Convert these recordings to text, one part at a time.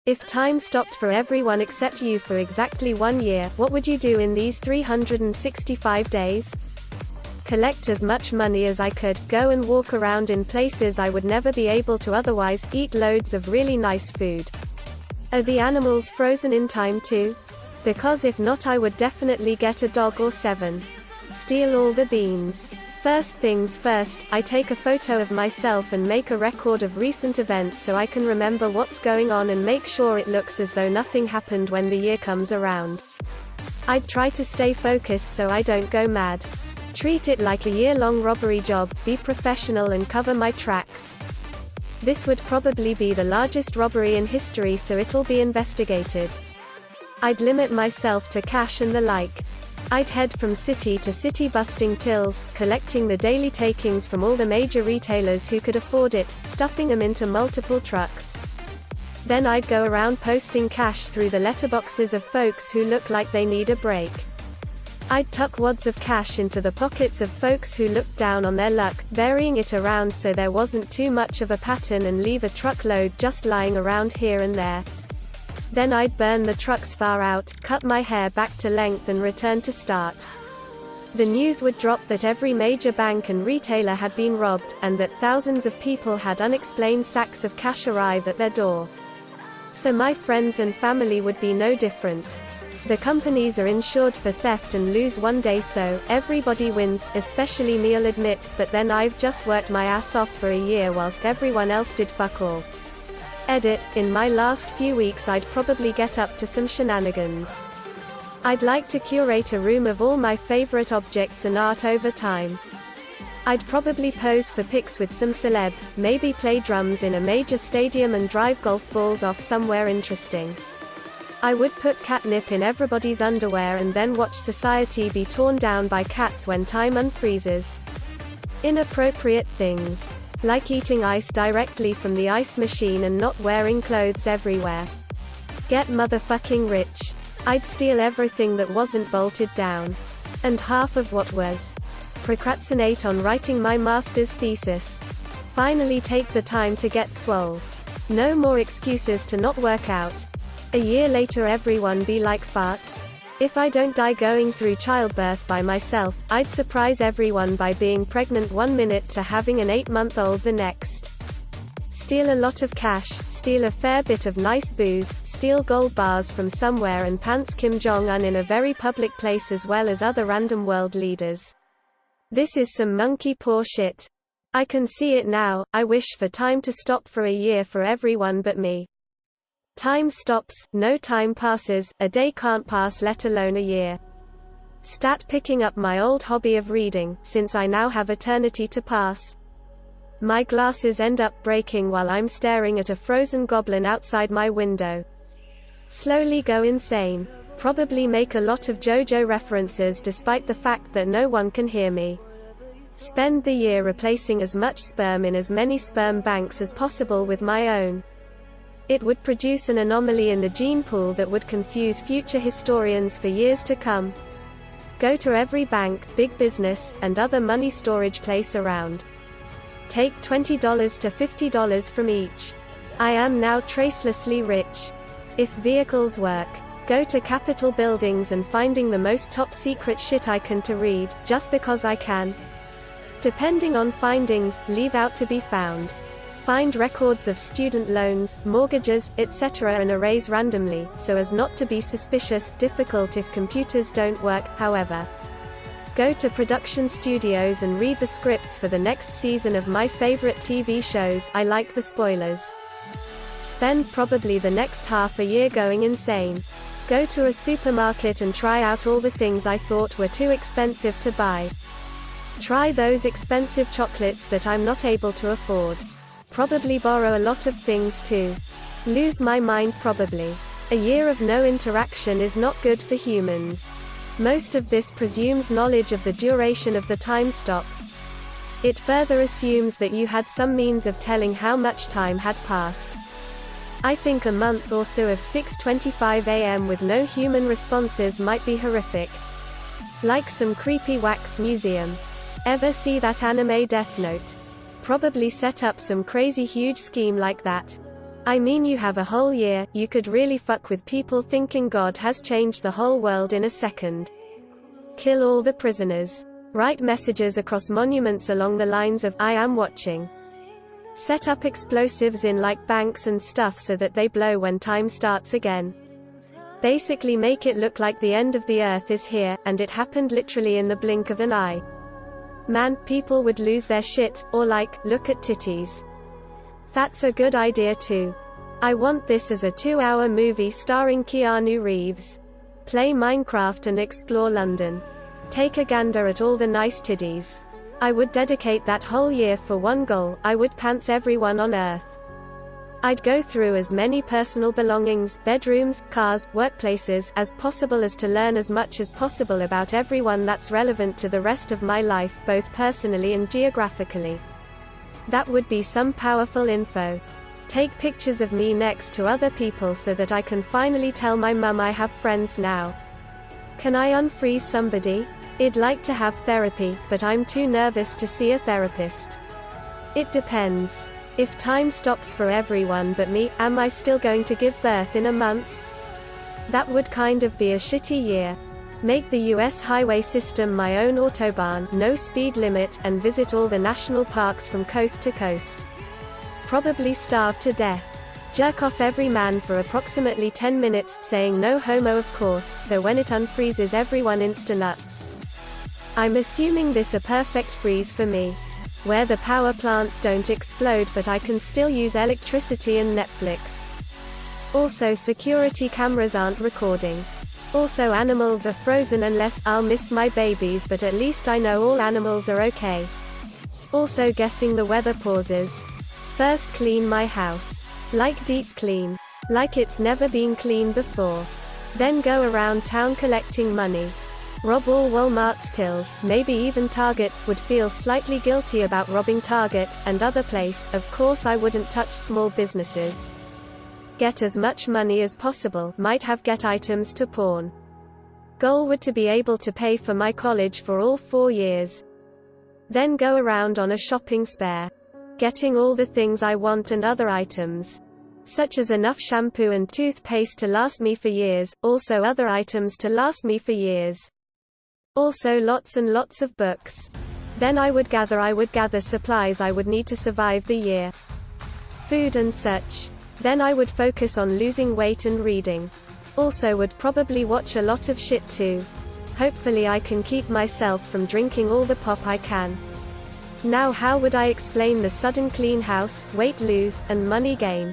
If time stopped for everyone except you for exactly 1 year, what would you do in these 365 days? Collect as much money as I could, go and walk around in places I would never be able to otherwise, eat loads of really nice food. Are the animals frozen in time too? Because if not, I would definitely get a dog or 7. Steal all the beans. First things first, I take a photo of myself and make a record of recent events so I can remember what's going on and make sure it looks as though nothing happened when the year comes around. I'd try to stay focused so I don't go mad. Treat it like a year-long robbery job, be professional and cover my tracks. This would probably be the largest robbery in history, so it'll be investigated. I'd limit myself to cash and the like. I'd head from city to city busting tills, collecting the daily takings from all the major retailers who could afford it, stuffing them into multiple trucks. Then I'd go around posting cash through the letterboxes of folks who look like they need a break. I'd tuck wads of cash into the pockets of folks who looked down on their luck, varying it around so there wasn't too much of a pattern, and leave a truckload just lying around here and there. Then I'd burn the trucks far out, cut my hair back to length and return to start. The news would drop that every major bank and retailer had been robbed, and that thousands of people had unexplained sacks of cash arrive at their door. So my friends and family would be no different. The companies are insured for theft and lose one day, so everybody wins, especially me, I'll admit, but then I've just worked my ass off for a year whilst everyone else did fuck all. Edit, in my last few weeks I'd probably get up to some shenanigans. I'd like to curate a room of all my favorite objects and art over time. I'd probably pose for pics with some celebs, maybe play drums in a major stadium and drive golf balls off somewhere interesting. I would put catnip in everybody's underwear and then watch society be torn down by cats when time unfreezes. Inappropriate things. Like eating ice directly from the ice machine and not wearing clothes everywhere. Get motherfucking rich. I'd steal everything that wasn't bolted down. And half of what was. Procrastinate on writing my master's thesis. Finally take the time to get swole. No more excuses to not work out. A year later everyone be like, fart. If I don't die going through childbirth by myself, I'd surprise everyone by being pregnant 1 minute to having an 8-month-old the next. Steal a lot of cash, steal a fair bit of nice booze, steal gold bars from somewhere and pants Kim Jong-un in a very public place as well as other random world leaders. This is some monkey paw shit. I can see it now. I wish for time to stop for a year for everyone but me. Time stops, no time passes, a day can't pass let alone a year. Stat picking up my old hobby of reading, since I now have eternity to pass. My glasses end up breaking while I'm staring at a frozen goblin outside my window. Slowly go insane. Probably make a lot of JoJo references despite the fact that no one can hear me. Spend the year replacing as much sperm in as many sperm banks as possible with my own. It would produce an anomaly in the gene pool that would confuse future historians for years to come. Go to every bank, big business, and other money storage place around. Take $20 to $50 from each. I am now tracelessly rich. If vehicles work. Go to Capitol buildings and finding the most top secret shit I can to read, just because I can. Depending on findings, leave out to be found. Find records of student loans, mortgages, etc. and erase randomly, so as not to be suspicious. Difficult if computers don't work, however. Go to production studios and read the scripts for the next season of my favorite TV shows. I like the spoilers. Spend probably the next half a year going insane. Go to a supermarket and try out all the things I thought were too expensive to buy. Try those expensive chocolates that I'm not able to afford. Probably borrow a lot of things too. Lose my mind probably. A year of no interaction is not good for humans. Most of this presumes knowledge of the duration of the time stop. It further assumes that you had some means of telling how much time had passed. I think a month or so of 6:25 a.m. with no human responses might be horrific. Like some creepy wax museum. Ever see that anime Death Note? Probably set up some crazy huge scheme like that. I mean, you have a whole year, you could really fuck with people thinking God has changed the whole world in a second. Kill all the prisoners. Write messages across monuments along the lines of, I am watching. Set up explosives in like banks and stuff so that they blow when time starts again. Basically make it look like the end of the earth is here, and it happened literally in the blink of an eye. Man, people would lose their shit, or like, look at titties. That's a good idea too. I want this as a 2-hour movie starring Keanu Reeves. Play Minecraft and explore London. Take a gander at all the nice tiddies. I would dedicate that whole year for one goal, I would pants everyone on earth. I'd go through as many personal belongings, bedrooms, cars, workplaces, as possible as to learn as much as possible about everyone that's relevant to the rest of my life, both personally and geographically. That would be some powerful info. Take pictures of me next to other people so that I can finally tell my mum I have friends now. Can I unfreeze somebody? I'd like to have therapy, but I'm too nervous to see a therapist. It depends. If time stops for everyone but me, am I still going to give birth in a month? That would kind of be a shitty year. Make the US highway system my own autobahn, no speed limit, and visit all the national parks from coast to coast. Probably starve to death. Jerk off every man for approximately 10 minutes, saying no homo of course, so when it unfreezes everyone insta-nuts. I'm assuming this a perfect freeze for me. Where the power plants don't explode but I can still use electricity and Netflix. Also security cameras aren't recording. Also animals are frozen unless I'll miss my babies, but at least I know all animals are okay. Also guessing the weather pauses. First clean my house. Like deep clean. Like it's never been clean before. Then go around town collecting money. Rob all Walmart's tills, maybe even Target's. Would feel slightly guilty about robbing Target, and other place, of course I wouldn't touch small businesses. Get as much money as possible, might have get items to pawn. Goal would to be able to pay for my college for all 4 years. Then go around on a shopping spree. Getting all the things I want and other items. Such as enough shampoo and toothpaste to last me for years, also other items to last me for years. Also lots and lots of books. Then I would gather supplies I would need to survive the year. Food and such. Then I would focus on losing weight and reading. Also would probably watch a lot of shit too. Hopefully I can keep myself from drinking all the pop I can. Now how would I explain the sudden clean house, weight lose, and money gain?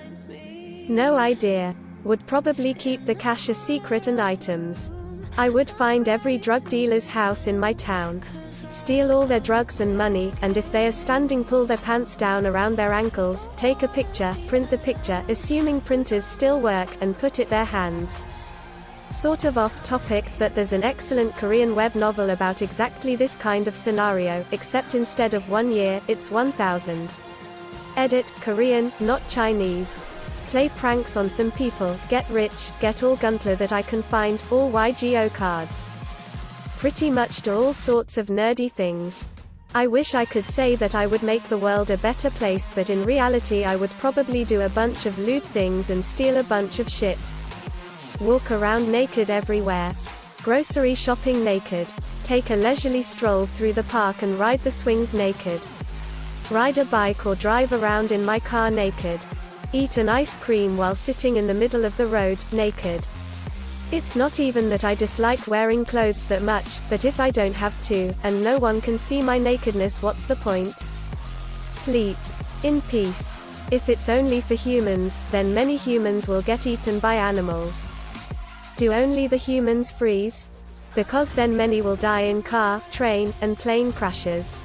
No idea. Would probably keep the cash a secret and items. I would find every drug dealer's house in my town. Steal all their drugs and money, and if they are standing pull their pants down around their ankles, take a picture, print the picture, assuming printers still work, and put it their hands. Sort of off topic, but there's an excellent Korean web novel about exactly this kind of scenario, except instead of 1 year, it's 1000. Edit, Korean, not Chinese. Play pranks on some people, get rich, get all gunpla that I can find, all YGO cards. Pretty much do all sorts of nerdy things. I wish I could say that I would make the world a better place, but in reality I would probably do a bunch of lewd things and steal a bunch of shit. Walk around naked everywhere. Grocery shopping naked. Take a leisurely stroll through the park and ride the swings naked. Ride a bike or drive around in my car naked. Eat an ice cream while sitting in the middle of the road, naked. It's not even that I dislike wearing clothes that much, but if I don't have to, and no one can see my nakedness, what's the point? Sleep. In peace. If it's only for humans, then many humans will get eaten by animals. Do only the humans freeze? Because then many will die in car, train, and plane crashes.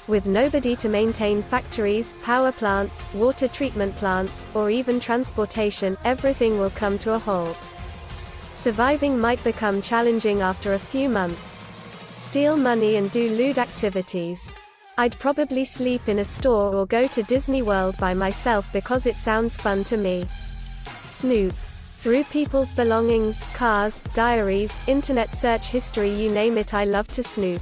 With nobody to maintain factories, power plants, water treatment plants, or even transportation, everything will come to a halt. Surviving might become challenging after a few months. Steal money and do lewd activities. I'd probably sleep in a store or go to Disney World by myself because it sounds fun to me. Snoop. Through people's belongings, cars, diaries, internet search history, you name it, I love to snoop.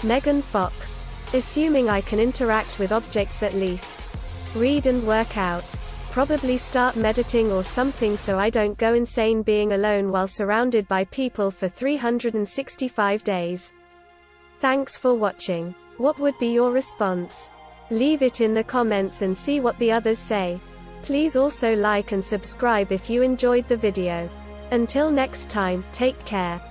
Megan Fox. Assuming I can interact with objects at least. Read and work out. probably start meditating or something so I don't go insane being alone while surrounded by people for 365 days. Thanks for watching. What would be your response? Leave it in the comments and see what the others say. Please also like and subscribe if you enjoyed the video. Until next time, take care.